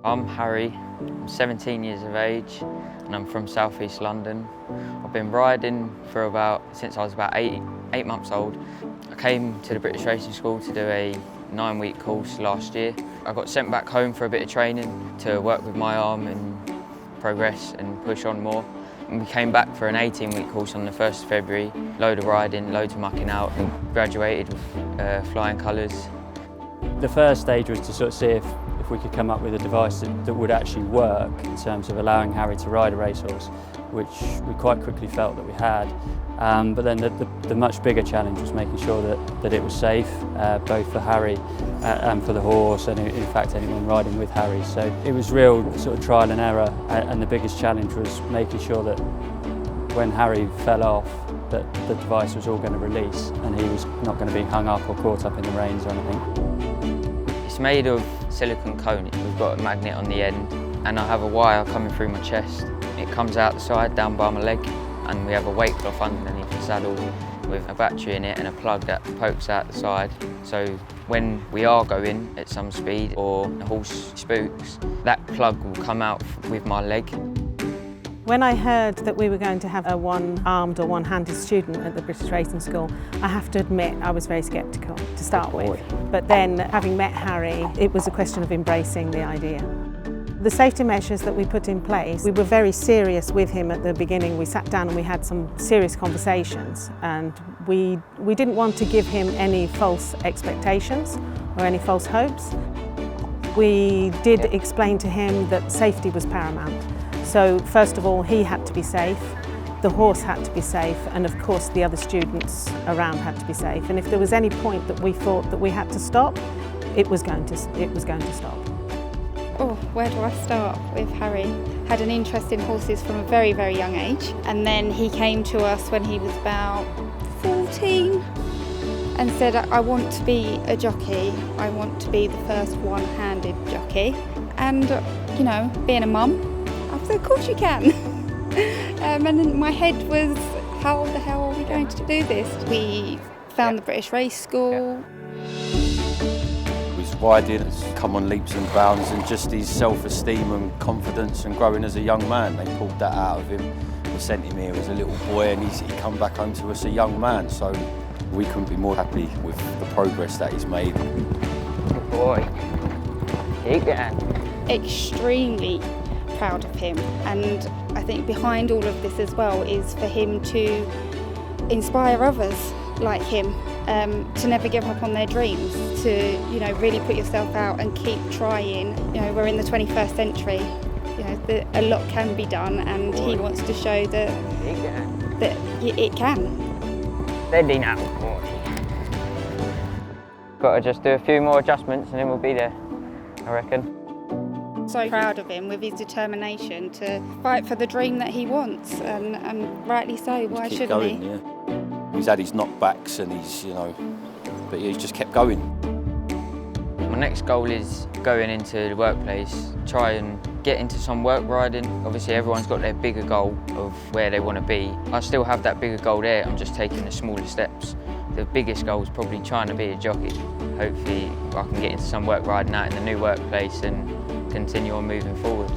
I'm Harry, I'm 17 years of age and I'm from South East London. I've been riding since I was about eight months old. I came to the British Racing School to do a 9-week course last year. I got sent back home for a bit of training to work with my arm and progress and push on more. And we came back for an 18-week course on the 1st of February, load of riding, loads of mucking out, and graduated with flying colours. The first stage was to sort of see if we could come up with a device that would actually work in terms of allowing Harry to ride a racehorse, which we quite quickly felt that we had. But then the much bigger challenge was making sure that it was safe, both for Harry and for the horse, and in fact anyone riding with Harry. So it was real sort of trial and error, and the biggest challenge was making sure that when Harry fell off, that the device was all going to release and he was not going to be hung up or caught up in the reins or anything. It's made of silicone cone. We've got a magnet on the end and I have a wire coming through my chest. It comes out the side down by my leg, and we have a weight cloth underneath the saddle with a battery in it and a plug that pokes out the side. So when we are going at some speed or the horse spooks, that plug will come out with my leg. When I heard that we were going to have a one-armed or one-handed student at the British Racing School, I have to admit I was very sceptical to start with. But then, having met Harry, it was a question of embracing the idea. The safety measures that we put in place, we were very serious with him at the beginning. We sat down and we had some serious conversations, and we didn't want to give him any false expectations or any false hopes. We did explain to him that safety was paramount. So first of all, he had to be safe, the horse had to be safe, and of course the other students around had to be safe. And if there was any point that we thought that we had to stop, it was going to stop. Oh, where do I start with Harry? Had an interest in horses from a very, very young age, and then he came to us when he was about 14 and said, I want to be a jockey, I want to be the first one-handed jockey. And, you know, being a mum, I said, of course you can. And then my head was, how the hell are we going to do this? We found the British Race School. His riding has come on leaps and bounds, and just his self-esteem and confidence and growing as a young man. They pulled that out of him. We sent him here as a little boy and he come back home to us a young man. So we couldn't be more happy with the progress that he's made. Good boy. Keep going. Extremely proud of him, and I think behind all of this as well is for him to inspire others like him to never give up on their dreams, to, you know, really put yourself out and keep trying. You know, we're in the 21st century, you know, a lot can be done, and he wants to show that it can. Steady now, boy. Got to just do a few more adjustments and then we'll be there, I reckon. So proud of him with his determination to fight for the dream that he wants, and rightly so. Why shouldn't he? Yeah. He's had his knockbacks and he's, you know, but he's just kept going. My next goal is going into the workplace, try and get into some work riding. Obviously everyone's got their bigger goal of where they want to be. I still have that bigger goal there, I'm just taking the smaller steps. The biggest goal is probably trying to be a jockey. Hopefully I can get into some work riding out in the new workplace and continue on moving forward.